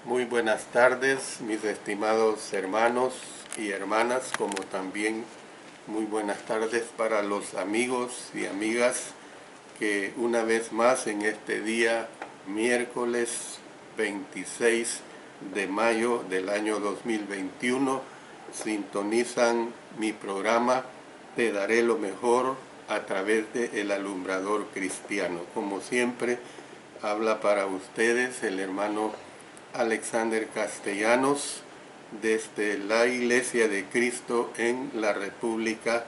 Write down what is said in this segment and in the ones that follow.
Muy buenas tardes, mis estimados hermanos y hermanas, como también muy buenas tardes para los amigos y amigas que una vez más en este día, miércoles 26 de mayo del año 2021, sintonizan mi programa Te daré lo mejor a través de El Alumbrador Cristiano. Como siempre, habla para ustedes el hermano Alexander Castellanos desde la Iglesia de Cristo en la República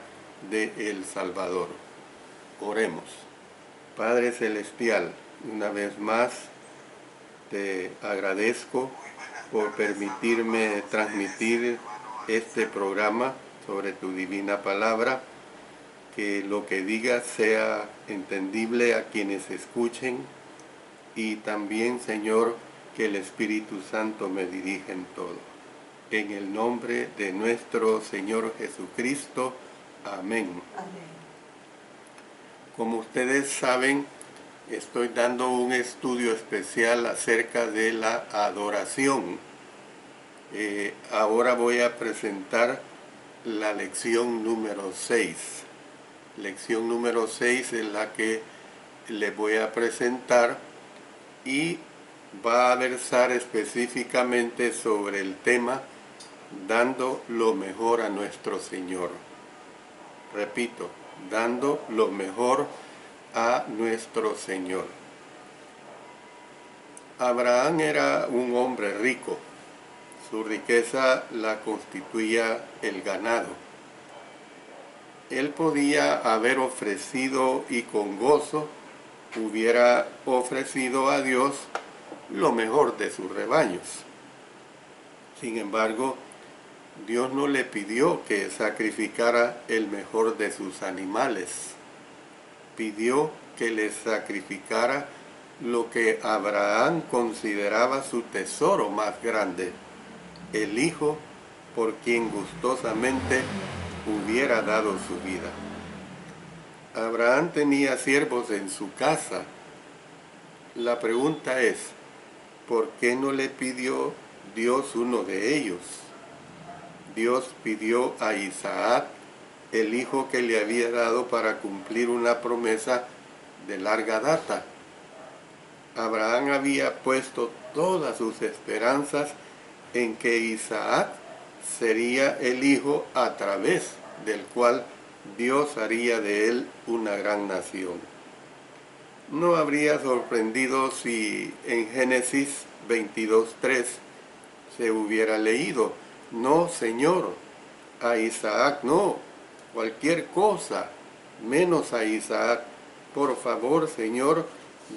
de El Salvador. Oremos. Padre Celestial, una vez más te agradezco por permitirme transmitir este programa sobre tu divina palabra, que lo que digas sea entendible a quienes escuchen y también, Señor, que el Espíritu Santo me dirija en todo. En el nombre de nuestro Señor Jesucristo. Amén. Amén. Como ustedes saben, estoy dando un estudio especial acerca de la adoración. Ahora voy a presentar la lección número 6. Lección número 6 es la que les voy a presentar y va a versar específicamente sobre el tema dando lo mejor a nuestro Señor. Repito, dando lo mejor a nuestro Señor. Abraham era un hombre rico. Su riqueza la constituía el ganado. Él podía haber ofrecido y con gozo hubiera ofrecido a Dios lo mejor de sus rebaños. Sin embargo, Dios no le pidió que sacrificara el mejor de sus animales. Pidió que le sacrificara lo que Abraham consideraba su tesoro más grande, el hijo por quien gustosamente hubiera dado su vida. Abraham tenía siervos en su casa. La pregunta es, ¿por qué no le pidió Dios uno de ellos? Dios pidió a Isaac, el hijo que le había dado para cumplir una promesa de larga data. Abraham había puesto todas sus esperanzas en que Isaac sería el hijo a través del cual Dios haría de él una gran nación. No habría sorprendido si en Génesis 22:3 se hubiera leído: no, Señor, a Isaac no, cualquier cosa, menos a Isaac. Por favor, Señor,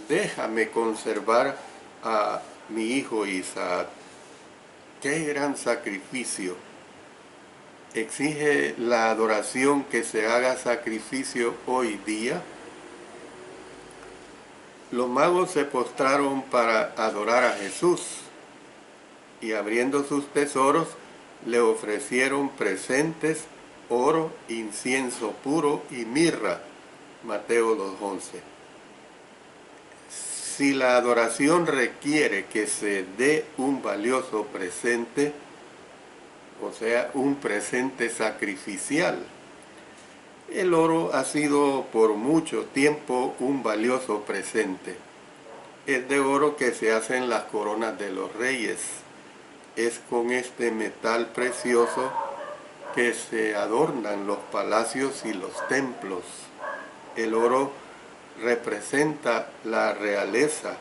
déjame conservar a mi hijo Isaac. ¡Qué gran sacrificio! ¿Exige la adoración que se haga sacrificio hoy día? Los magos se postraron para adorar a Jesús y abriendo sus tesoros le ofrecieron presentes, oro, incienso puro y mirra. Mateo 2:11. Si la adoración requiere que se dé un valioso presente, o sea, un presente sacrificial, el oro ha sido por mucho tiempo un valioso presente. Es de oro que se hacen las coronas de los reyes. Es con este metal precioso que se adornan los palacios y los templos. El oro representa la realeza,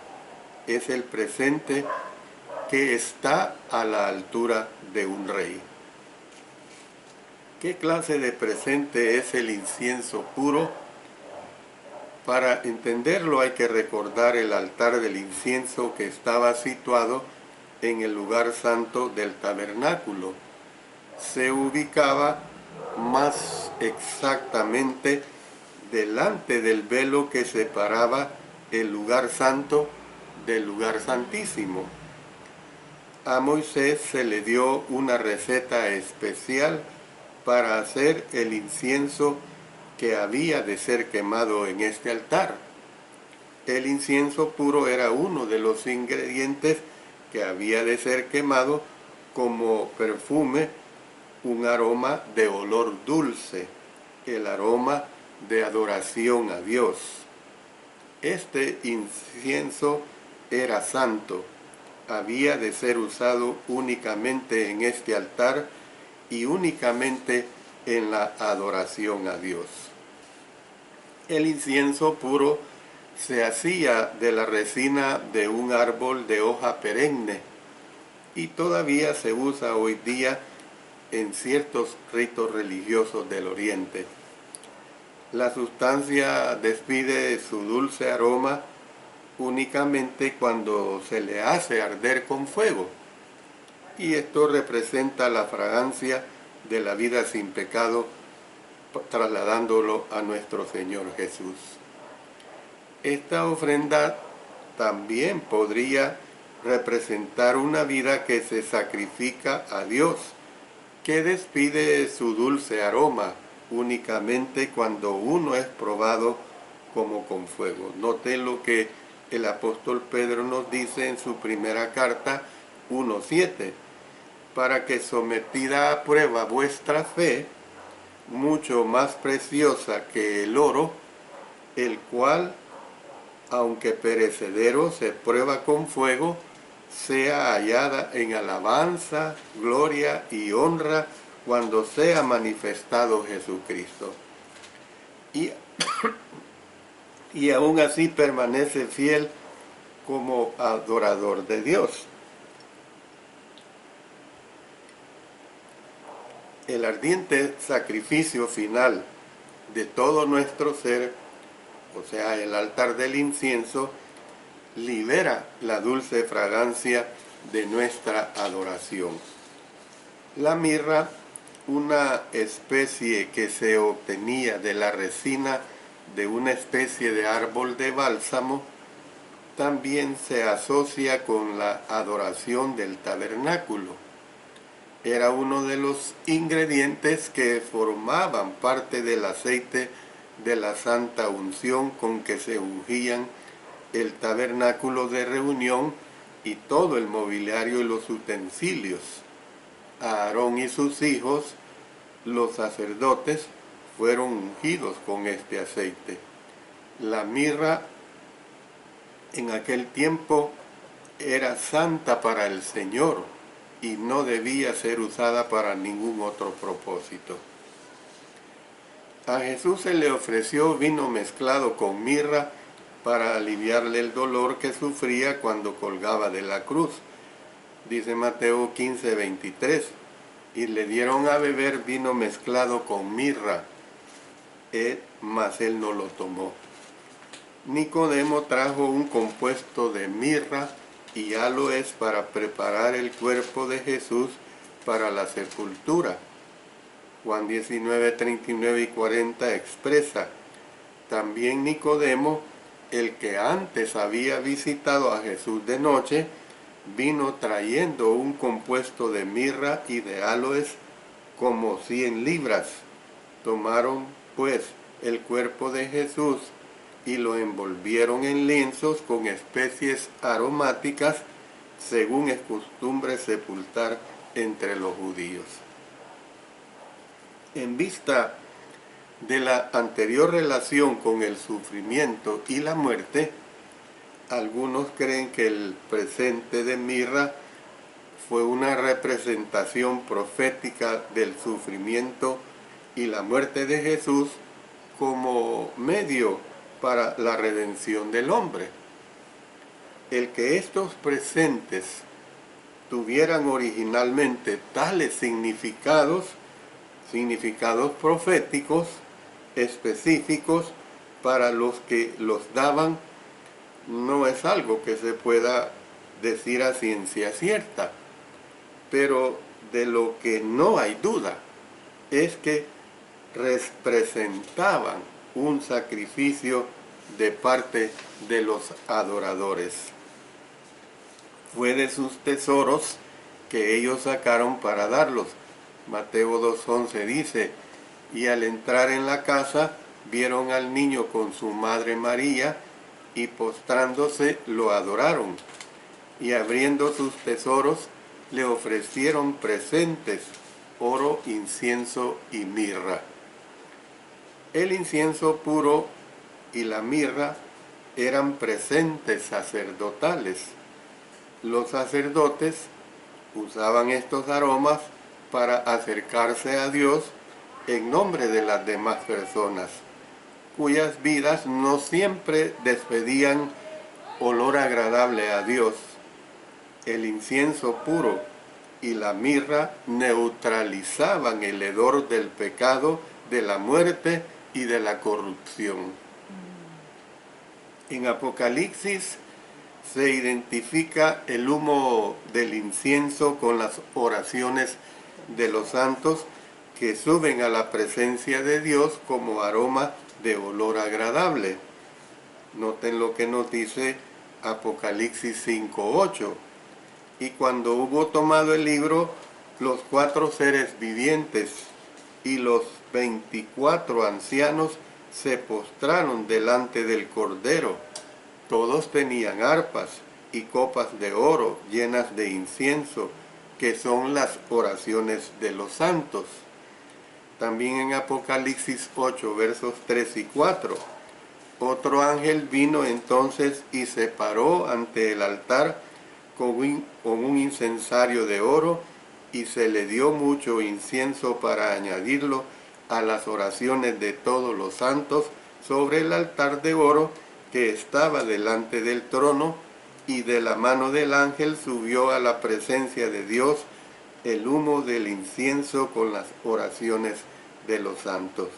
es el presente que está a la altura de un rey. ¿Qué clase de presente es el incienso puro? Para entenderlo hay que recordar el altar del incienso que estaba situado en el lugar santo del tabernáculo. Se ubicaba más exactamente delante del velo que separaba el lugar santo del lugar santísimo. A Moisés se le dio una receta especial para hacer el incienso que había de ser quemado en este altar. El incienso puro era uno de los ingredientes que había de ser quemado como perfume, un aroma de olor dulce, el aroma de adoración a Dios. Este incienso era santo, había de ser usado únicamente en este altar y únicamente en la adoración a Dios. El incienso puro se hacía de la resina de un árbol de hoja perenne y todavía se usa hoy día en ciertos ritos religiosos del Oriente. La sustancia despide su dulce aroma únicamente cuando se le hace arder con fuego, y esto representa la fragancia de la vida sin pecado, trasladándolo a nuestro Señor Jesús. Esta ofrenda también podría representar una vida que se sacrifica a Dios, que despide su dulce aroma únicamente cuando uno es probado como con fuego. Note lo que el apóstol Pedro nos dice en su primera carta 1:7, para que sometida a prueba vuestra fe, mucho más preciosa que el oro, el cual, aunque perecedero, se prueba con fuego, sea hallada en alabanza, gloria y honra cuando sea manifestado Jesucristo. Y aún así permanece fiel como adorador de Dios. El ardiente sacrificio final de todo nuestro ser, o sea, el altar del incienso, libera la dulce fragancia de nuestra adoración. La mirra, una especie que se obtenía de la resina de una especie de árbol de bálsamo, también se asocia con la adoración del tabernáculo. Era uno de los ingredientes que formaban parte del aceite de la santa unción con que se ungían el tabernáculo de reunión y todo el mobiliario y los utensilios. Aarón y sus hijos, los sacerdotes, fueron ungidos con este aceite. La mirra en aquel tiempo era santa para el Señor y no debía ser usada para ningún otro propósito. A Jesús se le ofreció vino mezclado con mirra para aliviarle el dolor que sufría cuando colgaba de la cruz. Dice Mateo 15:23, y le dieron a beber vino mezclado con mirra, mas él no lo tomó. Nicodemo trajo un compuesto de mirra y áloes para preparar el cuerpo de Jesús para la sepultura. Juan 19:39 y 40 expresa: también Nicodemo, el que antes había visitado a Jesús de noche, vino trayendo un compuesto de mirra y de áloes como 100 libras. Tomaron pues el cuerpo de Jesús y lo envolvieron en lienzos con especies aromáticas, según es costumbre sepultar entre los judíos. En vista de la anterior relación con el sufrimiento y la muerte, algunos creen que el presente de mirra fue una representación profética del sufrimiento y la muerte de Jesús como medio para la redención del hombre. El que estos presentes tuvieran originalmente tales significados proféticos específicos para los que los daban, no es algo que se pueda decir a ciencia cierta, pero de lo que no hay duda es que representaban un sacrificio de parte de los adoradores. Fue de sus tesoros que ellos sacaron para darlos. Mateo 2:11 dice: y al entrar en la casa vieron al niño con su madre María y postrándose lo adoraron. y abriendo sus tesoros le ofrecieron presentes, oro, incienso y mirra. El incienso puro y la mirra eran presentes sacerdotales. Los sacerdotes usaban estos aromas para acercarse a Dios en nombre de las demás personas, cuyas vidas no siempre despedían olor agradable a Dios. El incienso puro y la mirra neutralizaban el hedor del pecado, de la muerte y de la corrupción. En Apocalipsis se identifica el humo del incienso con las oraciones de los santos que suben a la presencia de Dios como aroma de olor agradable. Noten lo que nos dice Apocalipsis 5:8. Y cuando hubo tomado el libro, los 4 seres vivientes y los 24 ancianos se postraron delante del Cordero. Todos tenían arpas y copas de oro llenas de incienso, que son las oraciones de los santos. También en Apocalipsis 8, versos 3 y 4. Otro ángel vino entonces y se paró ante el altar con un incensario de oro, y se le dio mucho incienso para añadirlo a las oraciones de todos los santos sobre el altar de oro que estaba delante del trono, y de la mano del ángel subió a la presencia de Dios el humo del incienso con las oraciones de los santos.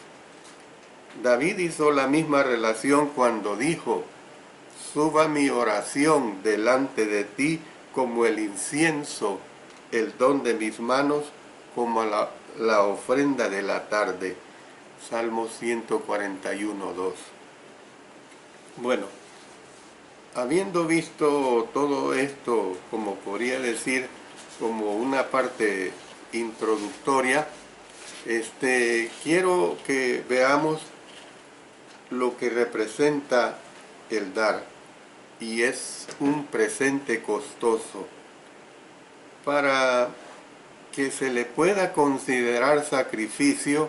David hizo la misma relación cuando dijo: suba mi oración delante de ti como el incienso, el don de mis manos como la ofrenda de la tarde. Salmo 141:2. Bueno, habiendo visto todo esto, como podría decir, como una parte introductoria, quiero que veamos lo que representa el dar, y es un presente costoso. Para que se le pueda considerar sacrificio,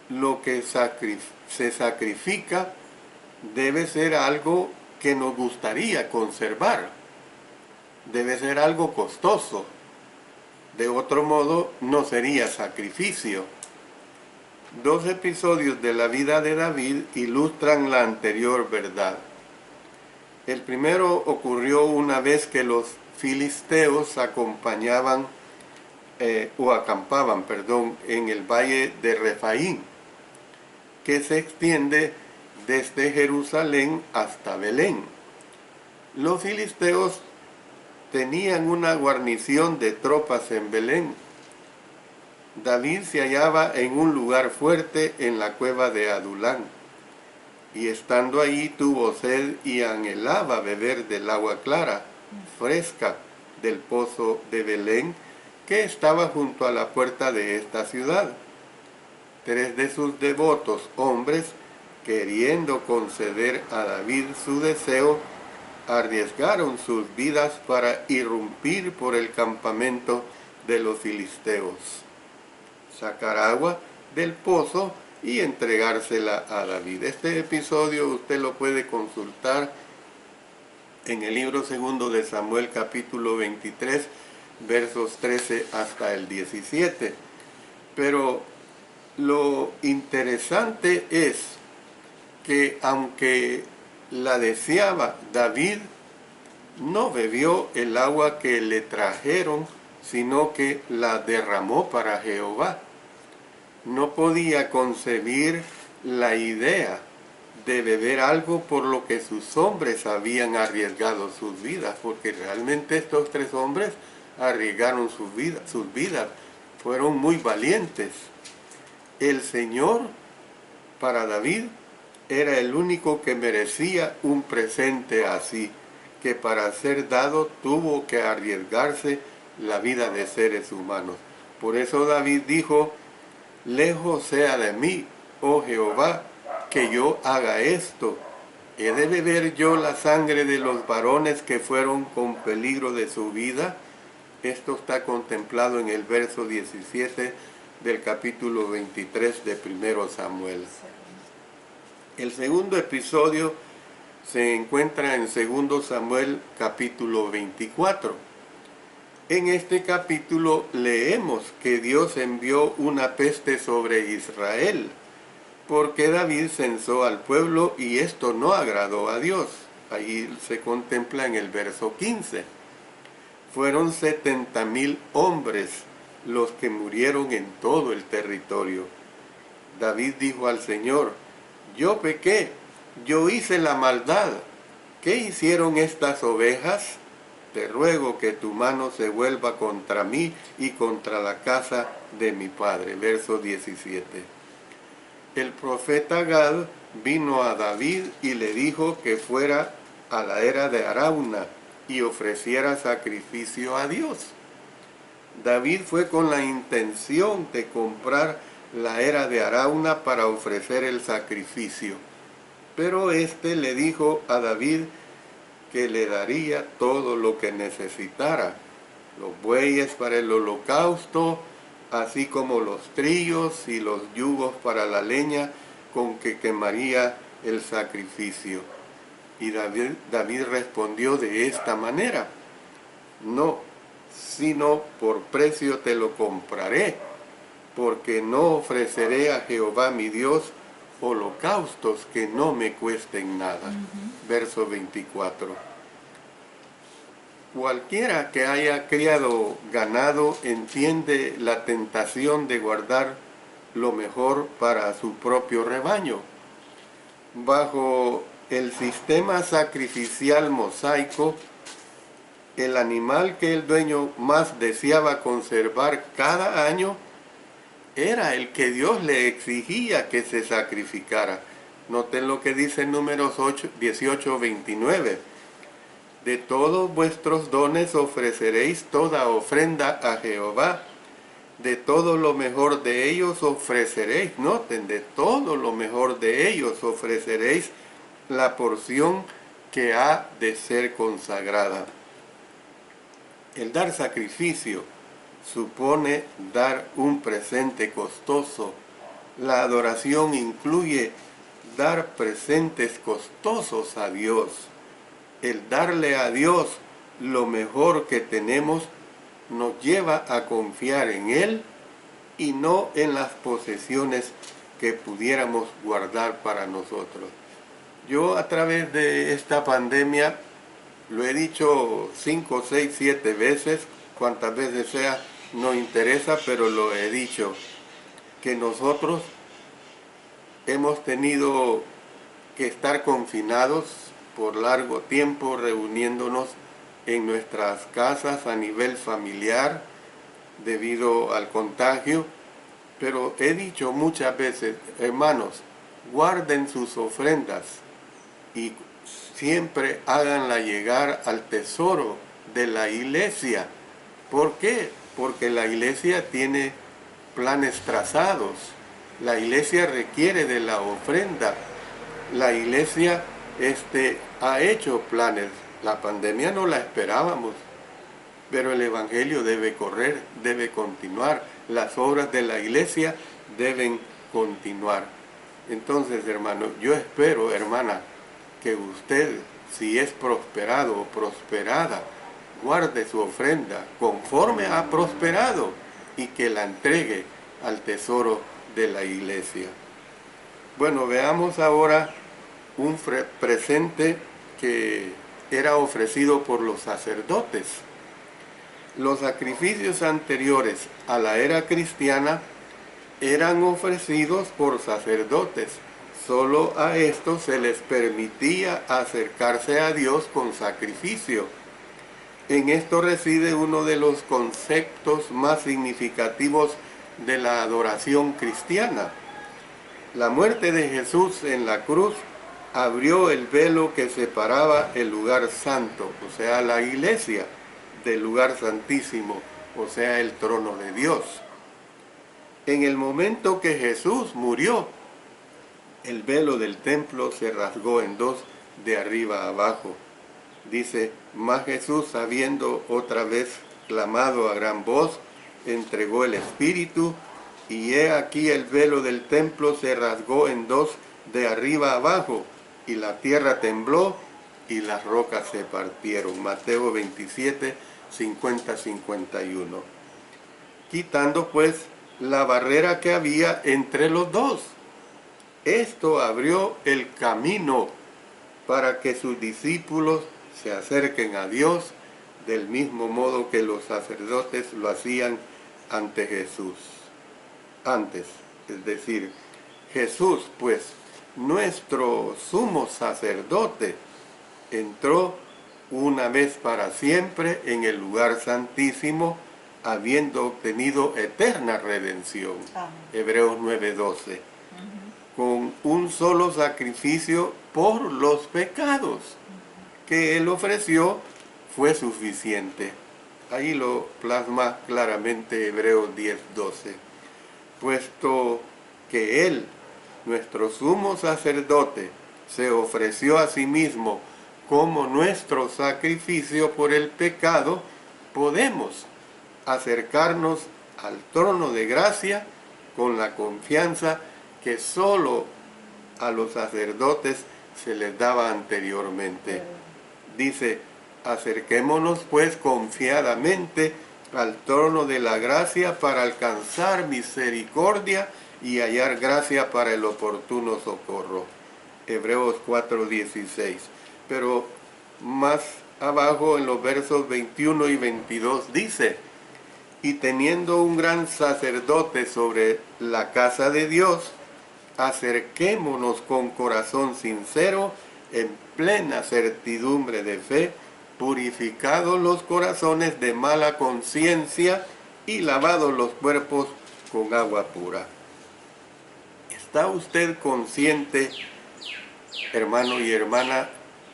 lo que se sacrifica debe ser algo que nos gustaría conservar, debe ser algo costoso. De otro modo, no sería sacrificio. 2 episodios de la vida de David ilustran la anterior verdad. El primero ocurrió una vez que los filisteos acampaban en el valle de Refaín, que se extiende desde Jerusalén hasta Belén. Los filisteos tenían una guarnición de tropas en Belén. David se hallaba en un lugar fuerte en la cueva de Adulán, y estando allí tuvo sed y anhelaba beber del agua clara, fresca, del pozo de Belén, que estaba junto a la puerta de esta ciudad. 3 de sus devotos hombres, queriendo conceder a David su deseo, arriesgaron sus vidas para irrumpir por el campamento de los filisteos, sacar agua del pozo y entregársela a David. Este episodio usted lo puede consultar en el libro 2 de Samuel, capítulo 23, versos 13 hasta el 17. Pero lo interesante es que aunque la deseaba, David no bebió el agua que le trajeron, sino que la derramó para Jehová. No podía concebir la idea de beber algo por lo que sus hombres habían arriesgado sus vidas, porque realmente estos 3 hombres arriesgaron sus vidas, fueron muy valientes. El Señor, para David, era el único que merecía un presente así, que para ser dado tuvo que arriesgarse la vida de seres humanos. Por eso David dijo: lejos sea de mí, oh Jehová, que yo haga esto. ¿He de beber yo la sangre de los varones que fueron con peligro de su vida? Esto está contemplado en el verso 17 del capítulo 23 de 1 Samuel. El segundo episodio se encuentra en 2 Samuel capítulo 24. En este capítulo leemos que Dios envió una peste sobre Israel, porque David censó al pueblo y esto no agradó a Dios. Ahí se contempla en el verso 15. Fueron 70,000 hombres los que murieron en todo el territorio. David dijo al Señor: yo pequé, yo hice la maldad. ¿Qué hicieron estas ovejas? Te ruego que tu mano se vuelva contra mí y contra la casa de mi padre. Verso 17. El profeta Gad vino a David y le dijo que fuera a la era de Arauna y ofreciera sacrificio a Dios. David fue con la intención de comprar la era de Arauna para ofrecer el sacrificio, pero éste le dijo a David que le daría todo lo que necesitara, los bueyes para el holocausto, así como los trillos y los yugos para la leña con que quemaría el sacrificio. Y David respondió de esta manera: no, sino por precio te lo compraré, porque no ofreceré a Jehová mi Dios holocaustos que no me cuesten nada. Verso 24. Cualquiera que haya criado ganado entiende la tentación de guardar lo mejor para su propio rebaño. Bajo el sistema sacrificial mosaico, el animal que el dueño más deseaba conservar cada año era el que Dios le exigía que se sacrificara. Noten lo que dice en Números 18:29. De todos vuestros dones ofreceréis toda ofrenda a Jehová. De todo lo mejor de ellos ofreceréis. Noten, de todo lo mejor de ellos ofreceréis la porción que ha de ser consagrada. El dar sacrificio supone dar un presente costoso. La adoración incluye dar presentes costosos a Dios. El darle a Dios lo mejor que tenemos nos lleva a confiar en Él y no en las posesiones que pudiéramos guardar para nosotros. Yo a través de esta pandemia lo he dicho 5, 6, 7 veces, cuantas veces sea, no interesa, pero lo he dicho, que nosotros hemos tenido que estar confinados por largo tiempo, reuniéndonos en nuestras casas a nivel familiar debido al contagio, pero he dicho muchas veces: hermanos, guarden sus ofrendas y siempre háganla llegar al tesoro de la iglesia. ¿Por qué? Porque la iglesia tiene planes trazados. La iglesia requiere de la ofrenda. La iglesia ha hecho planes. La pandemia no la esperábamos, pero el evangelio debe correr, debe continuar. Las obras de la iglesia deben continuar. Entonces, hermano, yo espero, hermana, que usted, si es prosperado o prosperada, guarde su ofrenda conforme ha prosperado y que la entregue al tesoro de la iglesia. Bueno, veamos ahora un presente que era ofrecido por los sacerdotes. Los sacrificios anteriores a la era cristiana eran ofrecidos por sacerdotes. Solo a estos se les permitía acercarse a Dios con sacrificio. En esto reside uno de los conceptos más significativos de la adoración cristiana. La muerte de Jesús en la cruz abrió el velo que separaba el lugar santo, o sea, la iglesia, del lugar santísimo, o sea, el trono de Dios. En el momento que Jesús murió, el velo del templo se rasgó en dos, de arriba abajo. Dice, mas Jesús, habiendo otra vez clamado a gran voz, entregó el Espíritu, y he aquí el velo del templo se rasgó en dos de arriba abajo, y la tierra tembló, y las rocas se partieron. Mateo 27, 50-51. Quitando pues la barrera que había entre los dos. Esto abrió el camino para que sus discípulos se acerquen a Dios del mismo modo que los sacerdotes lo hacían ante Jesús. Antes, es decir, Jesús, pues, nuestro sumo sacerdote, entró una vez para siempre en el lugar santísimo, habiendo obtenido eterna redención. Hebreos 9:12. Con un solo sacrificio por los pecados que Él ofreció, fue suficiente. Ahí lo plasma claramente Hebreos 10:12. Puesto que Él, nuestro sumo sacerdote, se ofreció a sí mismo como nuestro sacrificio por el pecado, podemos acercarnos al trono de gracia con la confianza que solo a los sacerdotes se les daba anteriormente. Dice, acerquémonos pues confiadamente al trono de la gracia para alcanzar misericordia y hallar gracia para el oportuno socorro. Hebreos 4:16. Pero más abajo en los versos 21 y 22 dice, y teniendo un gran sacerdote sobre la casa de Dios, acerquémonos con corazón sincero, en plena certidumbre de fe, purificados los corazones de mala conciencia y lavados los cuerpos con agua pura. ¿Está usted consciente, hermano y hermana,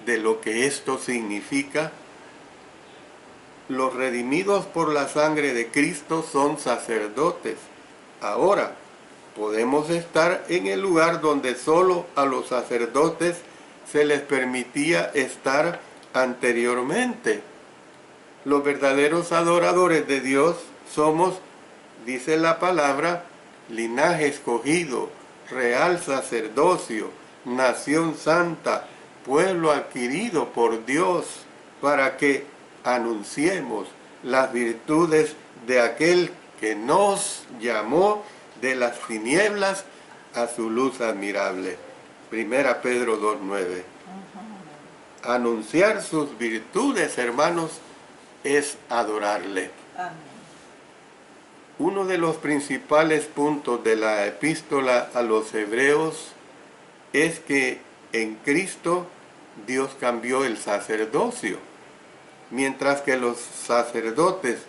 de lo que esto significa? Los redimidos por la sangre de Cristo son sacerdotes. Ahora, podemos estar en el lugar donde solo a los sacerdotes se les permitía estar anteriormente. Los verdaderos adoradores de Dios somos, dice la palabra, linaje escogido, real sacerdocio, nación santa, pueblo adquirido por Dios, para que anunciemos las virtudes de aquel que nos llamó de las tinieblas a su luz admirable. Primera Pedro 2:9. Anunciar sus virtudes, hermanos, es adorarle. Uno de los principales puntos de la epístola a los hebreos es que en Cristo Dios cambió el sacerdocio. Mientras que los sacerdotes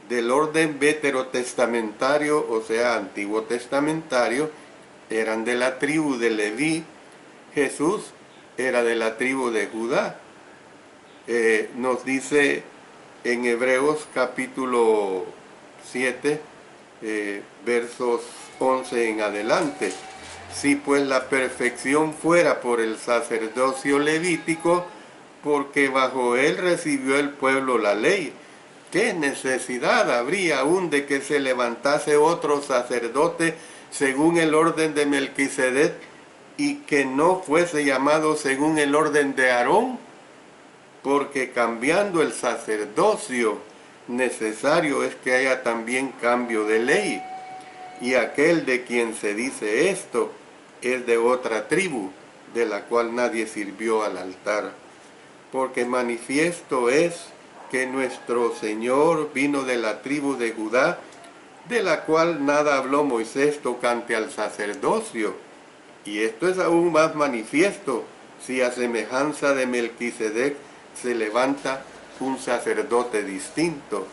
del orden veterotestamentario, o sea, antiguo testamentario, eran de la tribu de Leví, Jesús era de la tribu de Judá. Nos dice en Hebreos capítulo 7, versos 11 en adelante, si pues la perfección fuera por el sacerdocio levítico, porque bajo él recibió el pueblo la ley, ¿qué necesidad habría aún de que se levantase otro sacerdote según el orden de Melquisedec y que no fuese llamado según el orden de Aarón? Porque cambiando el sacerdocio, necesario es que haya también cambio de ley. Y aquel de quien se dice esto es de otra tribu, de la cual nadie sirvió al altar. Porque manifiesto es que nuestro Señor vino de la tribu de Judá, de la cual nada habló Moisés tocante al sacerdocio. Y esto es aún más manifiesto, si a semejanza de Melquisedec se levanta un sacerdote distinto,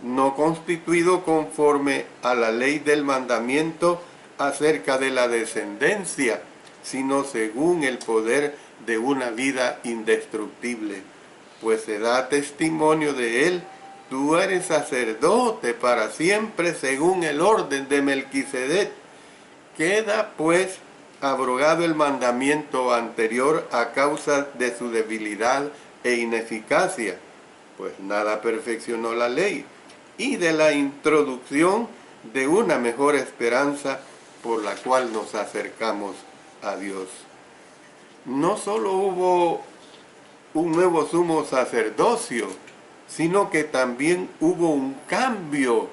no constituido conforme a la ley del mandamiento acerca de la descendencia, sino según el poder de una vida indestructible, pues se da testimonio de él, tú eres sacerdote para siempre según el orden de Melquisedec. Queda pues abrogado el mandamiento anterior a causa de su debilidad e ineficacia, pues nada perfeccionó la ley, y de la introducción de una mejor esperanza por la cual nos acercamos a Dios. No solo hubo un nuevo sumo sacerdocio, sino que también hubo un cambio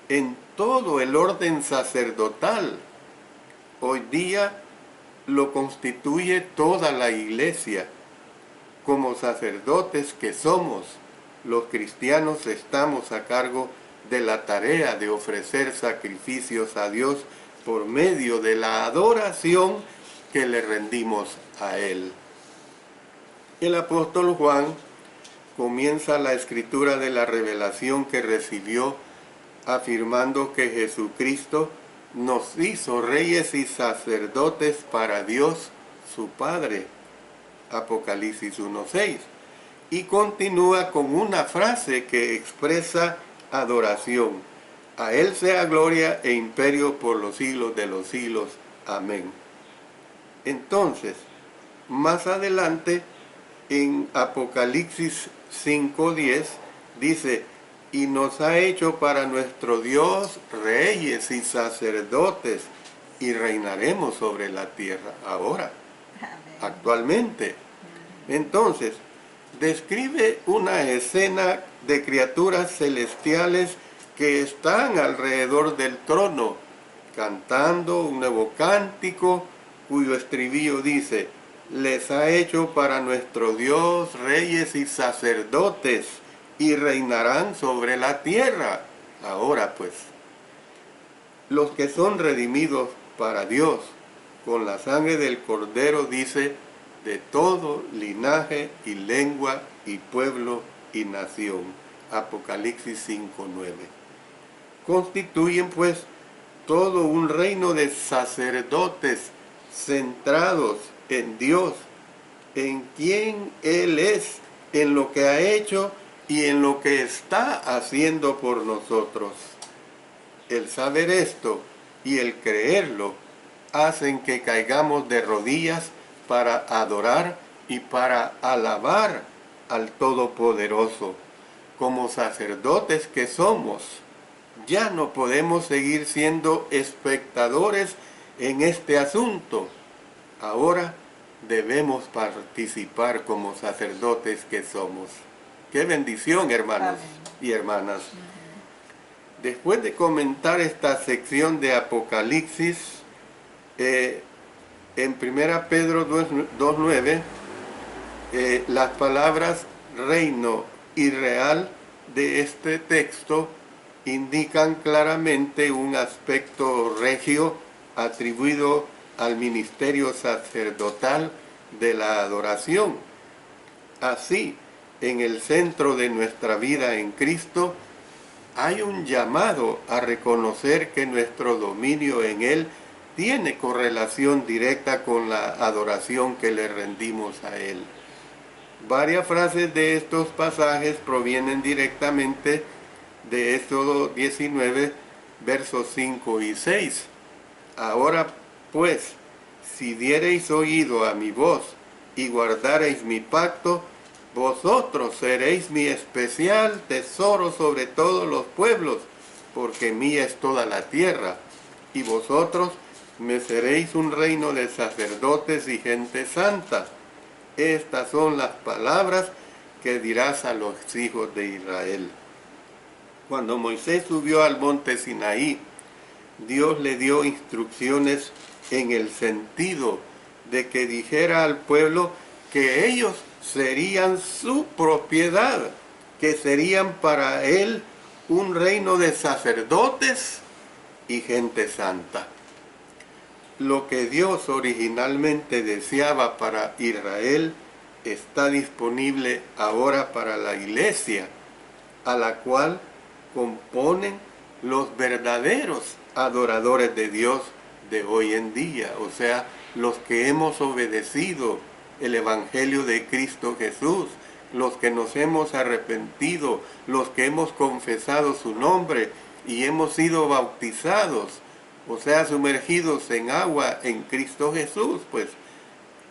en todo el orden sacerdotal. Hoy día lo constituye toda la iglesia. Como sacerdotes que somos, los cristianos estamos a cargo de la tarea de ofrecer sacrificios a Dios por medio de la adoración que le rendimos a Él. El apóstol Juan comienza la escritura de la revelación que recibió afirmando que Jesucristo nos hizo reyes y sacerdotes para Dios su Padre. Apocalipsis 1:6. Y continúa con una frase que expresa adoración. A Él sea gloria e imperio por los siglos de los siglos. Amén. Entonces, más adelante, en Apocalipsis 5:10, dice, y nos ha hecho para nuestro Dios reyes y sacerdotes, y reinaremos sobre la tierra ahora, actualmente. Entonces, describe una escena de criaturas celestiales que están alrededor del trono, cantando un nuevo cántico, cuyo estribillo dice, les ha hecho para nuestro Dios reyes y sacerdotes, y reinarán sobre la tierra. Ahora pues, los que son redimidos para Dios, con la sangre del Cordero, dice, de todo linaje y lengua y pueblo y nación. Apocalipsis 5:9. Constituyen pues todo un reino de sacerdotes centrados en Dios, en quien Él es, en lo que ha hecho y en lo que está haciendo por nosotros. El saber esto y el creerlo hacen que caigamos de rodillas para adorar y para alabar al Todopoderoso. Como sacerdotes que somos, ya no podemos seguir siendo espectadores en este asunto. Ahora debemos participar como sacerdotes que somos. ¡Qué bendición, hermanos y hermanas! Después de comentar esta sección de Apocalipsis, en 1 Pedro 2:9, las palabras reino y real de este texto indican claramente un aspecto regio atribuido al ministerio sacerdotal de la adoración. Así, en el centro de nuestra vida en Cristo, hay un llamado a reconocer que nuestro dominio en Él tiene correlación directa con la adoración que le rendimos a Él. Varias frases de estos pasajes provienen directamente de Éxodo 19, versos 5 y 6. Ahora pues, si diereis oído a mi voz y guardareis mi pacto, vosotros seréis mi especial tesoro sobre todos los pueblos, porque mía es toda la tierra, y vosotros me seréis un reino de sacerdotes y gente santa. Estas son las palabras que dirás a los hijos de Israel. Cuando Moisés subió al monte Sinaí, Dios le dio instrucciones en el sentido de que dijera al pueblo que ellos serían su propiedad, que serían para él un reino de sacerdotes y gente santa. Lo que Dios originalmente deseaba para Israel está disponible ahora para la iglesia, a la cual componen los verdaderos adoradores de Dios de hoy en día, o sea, los que hemos obedecido el Evangelio de Cristo Jesús, los que nos hemos arrepentido, los que hemos confesado su nombre y hemos sido bautizados o sea, sumergidos en agua en Cristo Jesús, pues,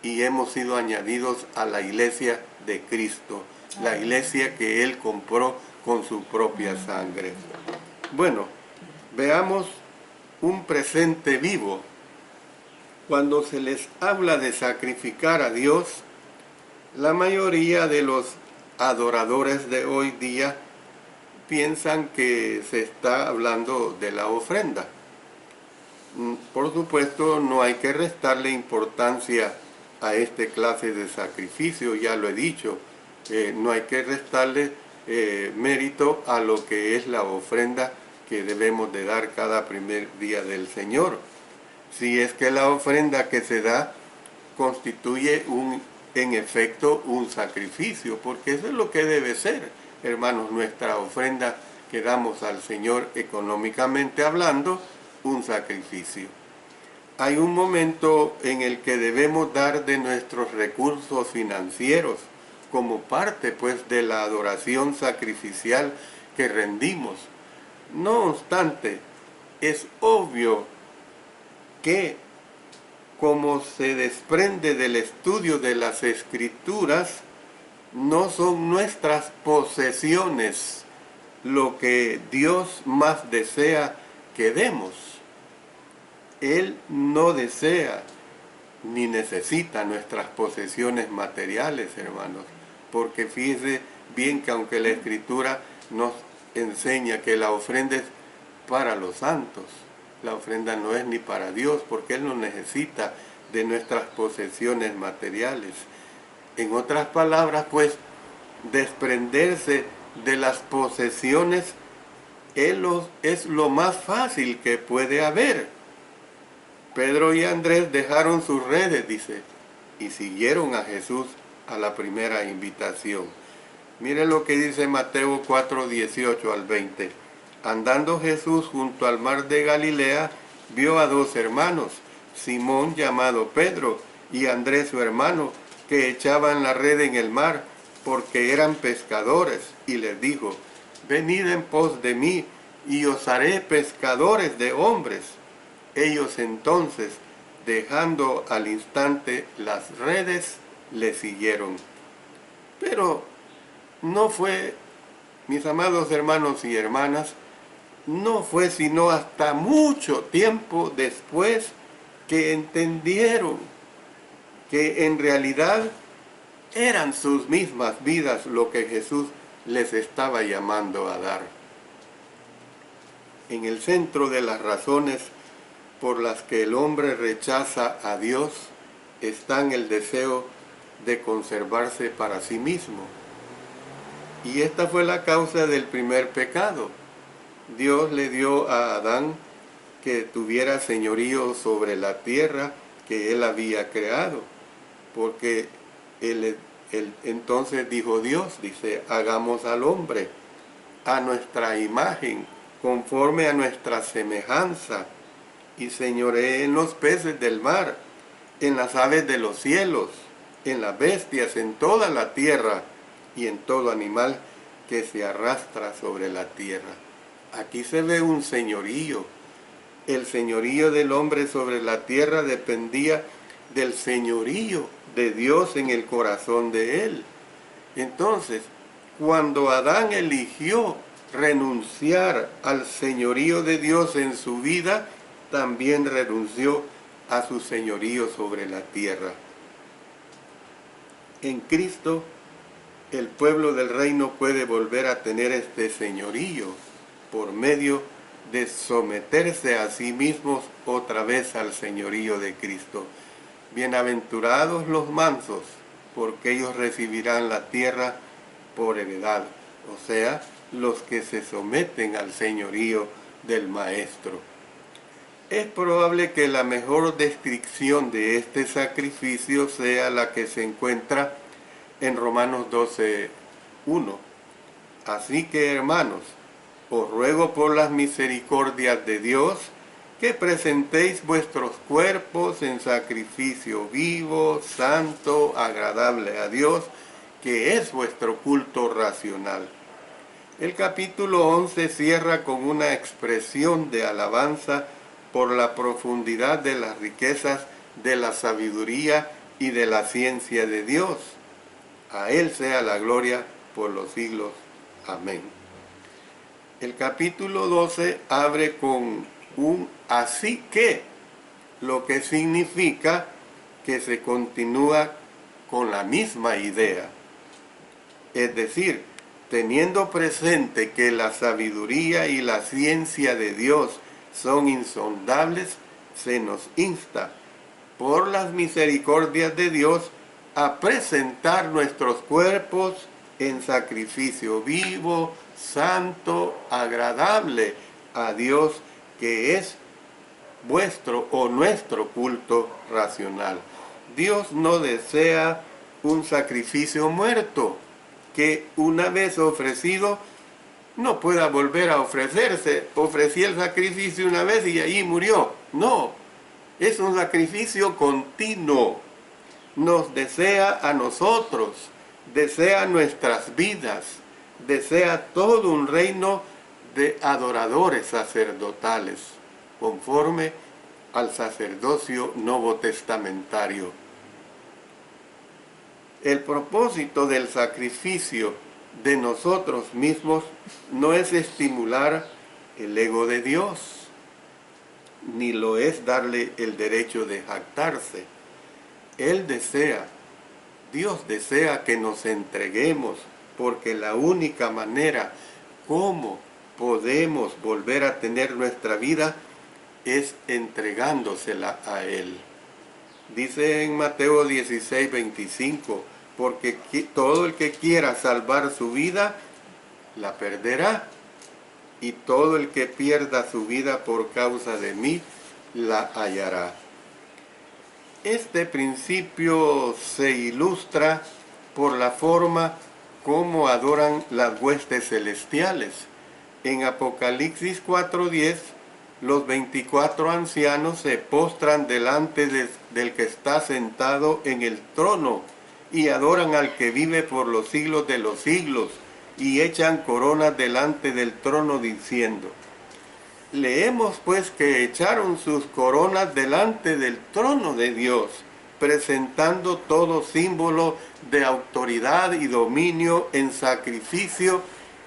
y hemos sido añadidos a la iglesia de Cristo, la iglesia que Él compró con su propia sangre. Bueno, veamos un presente vivo. Cuando se les habla de sacrificar a Dios, la mayoría de los adoradores de hoy día piensan que se está hablando de la ofrenda. Por supuesto, no hay que restarle importancia a esta clase de sacrificio, ya lo he dicho. No hay que restarle mérito a lo que es la ofrenda que debemos de dar cada primer día del Señor. Si es que la ofrenda que se da constituye en efecto un sacrificio, porque eso es lo que debe ser, hermanos, nuestra ofrenda que damos al Señor económicamente hablando, un sacrificio. Hay un momento en el que debemos dar de nuestros recursos financieros como parte pues de la adoración sacrificial que rendimos. No obstante, es obvio que, como se desprende del estudio de las Escrituras, no son nuestras posesiones lo que Dios más desea que demos. Él no desea ni necesita nuestras posesiones materiales, hermanos, porque fíjese bien que aunque la Escritura nos enseña que la ofrenda es para los santos, la ofrenda no es ni para Dios, porque Él no necesita de nuestras posesiones materiales. En otras palabras, pues, desprenderse de las posesiones es lo más fácil que puede haber. Pedro y Andrés dejaron sus redes, dice, y siguieron a Jesús a la primera invitación. Miren lo que dice Mateo 4, 18 al 20. Andando Jesús junto al mar de Galilea, vio a dos hermanos, Simón llamado Pedro y Andrés su hermano, que echaban la red en el mar, porque eran pescadores, y les dijo, venid en pos de mí, y os haré pescadores de hombres. Ellos entonces, dejando al instante las redes, le siguieron. Pero no fue, mis amados hermanos y hermanas, no fue sino hasta mucho tiempo después que entendieron que en realidad eran sus mismas vidas lo que Jesús les estaba llamando a dar. En el centro de las razones por las que el hombre rechaza a Dios están el deseo de conservarse para sí mismo. Y esta fue la causa del primer pecado. Dios le dio a Adán que tuviera señorío sobre la tierra que él había creado, porque entonces dijo Dios, dice, hagamos al hombre a nuestra imagen, conforme a nuestra semejanza, y señoree en los peces del mar, en las aves de los cielos, en las bestias, en toda la tierra, y en todo animal que se arrastra sobre la tierra. Aquí se ve un señorío. El señorío del hombre sobre la tierra dependía del señorío de Dios en el corazón de él. Entonces, cuando Adán eligió renunciar al señorío de Dios en su vida, también renunció a su señorío sobre la tierra. En Cristo, el pueblo del reino puede volver a tener este señorío por medio de someterse a sí mismos otra vez al señorío de Cristo. Bienaventurados los mansos, porque ellos recibirán la tierra por heredad, o sea, los que se someten al señorío del Maestro. Es probable que la mejor descripción de este sacrificio sea la que se encuentra en Romanos 12:1. Así que, hermanos, os ruego por las misericordias de Dios que presentéis vuestros cuerpos en sacrificio vivo, santo, agradable a Dios, que es vuestro culto racional. El capítulo 11 cierra con una expresión de alabanza por la profundidad de las riquezas de la sabiduría y de la ciencia de Dios. A Él sea la gloria por los siglos. Amén. El capítulo 12 abre con un así que, lo que significa que se continúa con la misma idea. Es decir, teniendo presente que la sabiduría y la ciencia de Dios son insondables, se nos insta, por las misericordias de Dios, a presentar nuestros cuerpos en sacrificio vivo, santo, agradable a Dios, que es vuestro o nuestro culto racional. Dios no desea un sacrificio muerto, que una vez ofrecido no pueda volver a ofrecerse. Ofrecí el sacrificio una vez y allí murió. No, es un sacrificio continuo. Nos desea a nosotros, desea nuestras vidas, desea todo un reino de adoradores sacerdotales, conforme al sacerdocio novotestamentario. El propósito del sacrificio de nosotros mismos no es estimular el ego de Dios, ni lo es darle el derecho de jactarse. Dios desea que nos entreguemos, porque la única manera como podemos volver a tener nuestra vida es entregándosela a Él. Dice en Mateo 16, 25, porque todo el que quiera salvar su vida, la perderá, y todo el que pierda su vida por causa de mí, la hallará. Este principio se ilustra por la forma como adoran las huestes celestiales. En Apocalipsis 4:10, los 24 ancianos se postran delante del que está sentado en el trono y adoran al que vive por los siglos de los siglos y echan coronas delante del trono diciendo: leemos pues que echaron sus coronas delante del trono de Dios, presentando todo símbolo de autoridad y dominio en sacrificio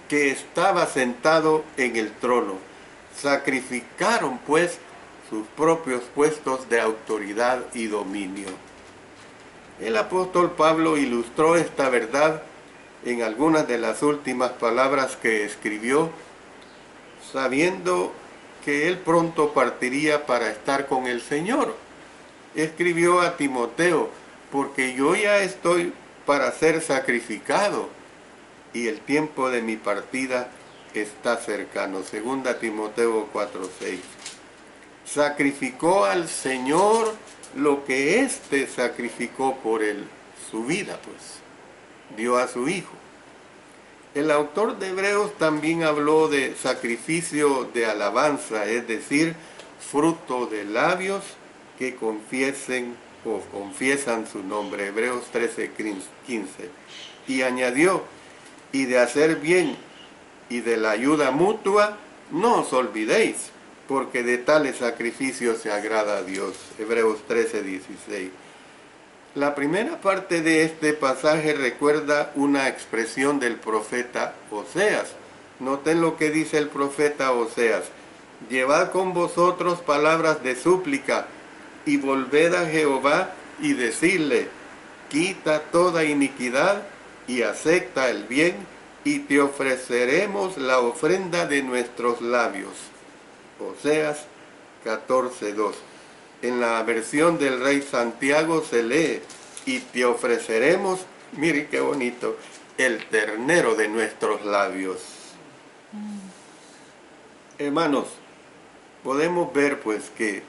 que estaba sentado en el trono. Sacrificaron pues sus propios puestos de autoridad y dominio. El apóstol Pablo ilustró esta verdad en algunas de las últimas palabras que escribió, sabiendo que él pronto partiría para estar con el Señor. Escribió a Timoteo: porque yo ya estoy para ser sacrificado y el tiempo de mi partida está cercano. 2 Timoteo 4:6. Sacrificó al Señor lo que éste sacrificó por él, su vida, pues dio a su Hijo. El autor de Hebreos también habló de sacrificio de alabanza, es decir, fruto de labios que confiesen o confiesan su nombre. Hebreos 13:15. Y añadió: y de hacer bien y de la ayuda mutua, no os olvidéis, porque de tales sacrificios se agrada a Dios. Hebreos 13:16. La primera parte de este pasaje recuerda una expresión del profeta Oseas. Noten lo que dice el profeta Oseas: llevad con vosotros palabras de súplica, y volved a Jehová y decidle: quita toda iniquidad y acepta el bien, y te ofreceremos la ofrenda de nuestros labios. Oseas 14:2. En la versión del Rey Santiago se lee: y te ofreceremos, mire qué bonito, el ternero de nuestros labios. Hermanos, podemos ver pues que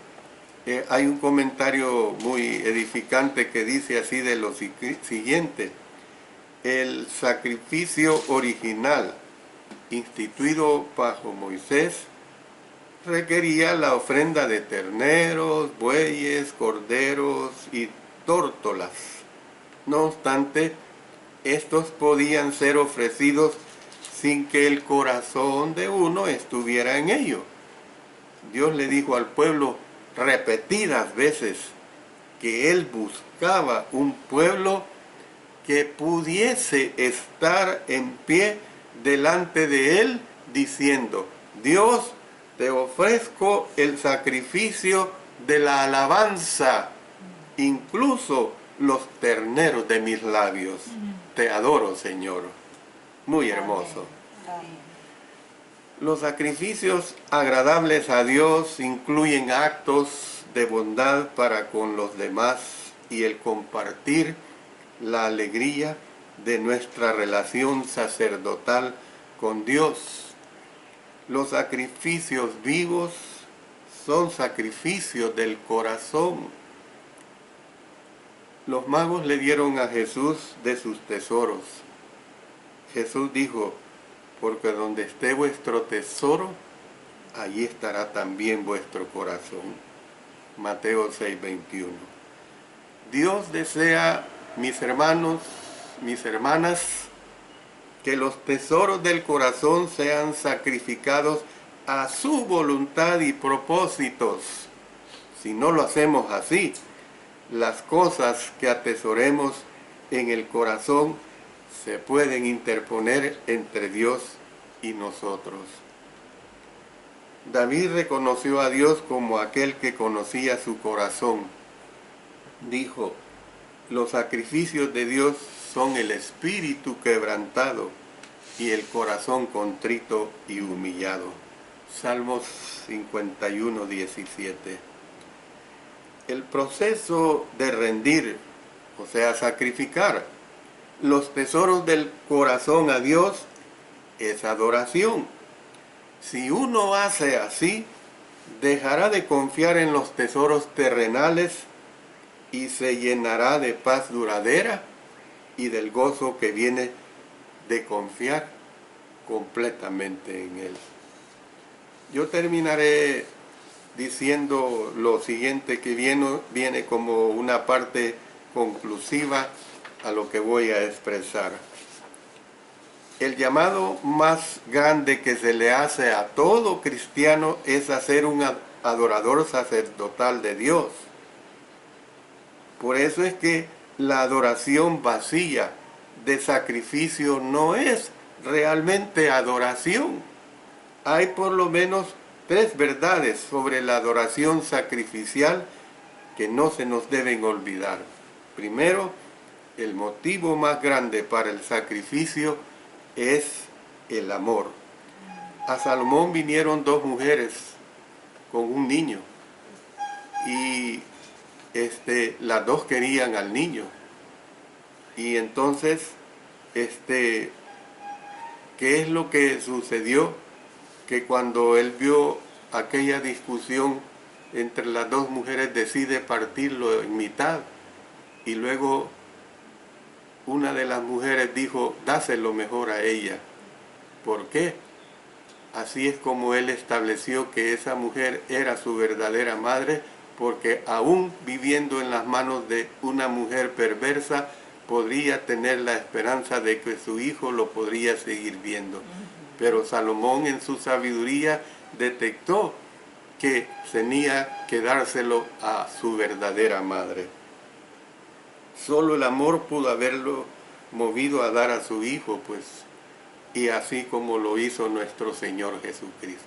hay un comentario muy edificante que dice así de lo siguiente: el sacrificio original instituido bajo Moisés requería la ofrenda de terneros, bueyes, corderos y tórtolas. No obstante, estos podían ser ofrecidos sin que el corazón de uno estuviera en ello. Dios le dijo al pueblo repetidas veces que Él buscaba un pueblo que pudiese estar en pie delante de Él diciendo: Dios, te ofrezco el sacrificio de la alabanza, incluso los terneros de mis labios. Te adoro, Señor. Muy hermoso. Los sacrificios agradables a Dios incluyen actos de bondad para con los demás y el compartir la alegría de nuestra relación sacerdotal con Dios. Los sacrificios vivos son sacrificios del corazón. Los magos le dieron a Jesús de sus tesoros. Jesús dijo: porque donde esté vuestro tesoro, allí estará también vuestro corazón. Mateo 6:21. Dios desea, mis hermanos, mis hermanas, que los tesoros del corazón sean sacrificados a su voluntad y propósitos. Si no lo hacemos así, las cosas que atesoremos en el corazón se pueden interponer entre Dios y nosotros. David reconoció a Dios como aquel que conocía su corazón. Dijo: los sacrificios de Dios son el espíritu quebrantado y el corazón contrito y humillado. Salmos 51:17. El proceso de rendir, o sea, sacrificar los tesoros del corazón a Dios, es adoración. Si uno hace así, dejará de confiar en los tesoros terrenales y se llenará de paz duradera y del gozo que viene de confiar completamente en Él. Yo terminaré diciendo lo siguiente, que viene como una parte conclusiva a lo que voy a expresar. El llamado más grande que se le hace a todo cristiano es a ser un adorador sacerdotal de Dios. Por eso es que la adoración vacía de sacrificio no es realmente adoración. Hay por lo menos 3 verdades sobre la adoración sacrificial que no se nos deben olvidar. Primero, el motivo más grande para el sacrificio es el amor. A Salomón vinieron 2 mujeres con un niño y las 2 querían al niño. Y entonces, ¿qué es lo que sucedió? Que cuando él vio aquella discusión entre las 2 mujeres, decide partirlo en mitad. Y luego una de las mujeres dijo: dáselo mejor a ella. ¿Por qué? Así es como él estableció que esa mujer era su verdadera madre, porque aún viviendo en las manos de una mujer perversa, podría tener la esperanza de que su hijo lo podría seguir viendo. Pero Salomón, en su sabiduría, detectó que tenía que dárselo a su verdadera madre. Solo el amor pudo haberlo movido a dar a su hijo, pues, y así como lo hizo nuestro Señor Jesucristo,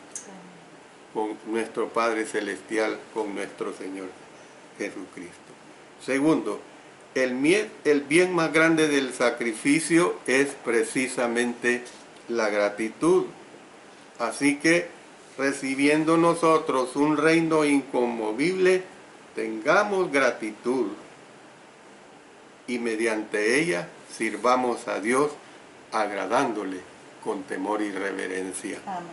con nuestro Padre Celestial, con nuestro Señor Jesucristo. Segundo, el bien más grande del sacrificio es precisamente la gratitud. Así que, recibiendo nosotros un reino inconmovible, tengamos gratitud y mediante ella sirvamos a Dios agradándole con temor y reverencia. Amén.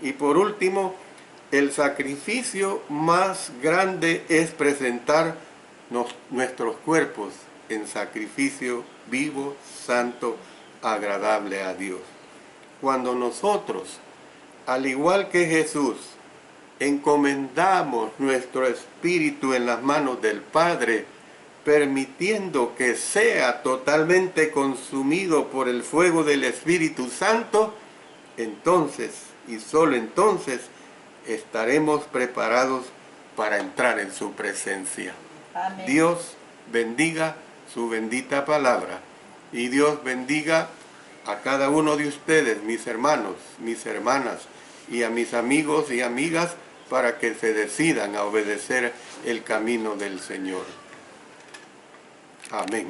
Y por último, el sacrificio más grande es presentar nuestros cuerpos en sacrificio vivo, santo, agradable a Dios. Cuando nosotros, al igual que Jesús, encomendamos nuestro espíritu en las manos del Padre, permitiendo que sea totalmente consumido por el fuego del Espíritu Santo, entonces, y solo entonces, estaremos preparados para entrar en su presencia. Amén. Dios bendiga su bendita palabra y Dios bendiga a cada uno de ustedes, mis hermanos, mis hermanas, y a mis amigos y amigas, para que se decidan a obedecer el camino del Señor. Amén.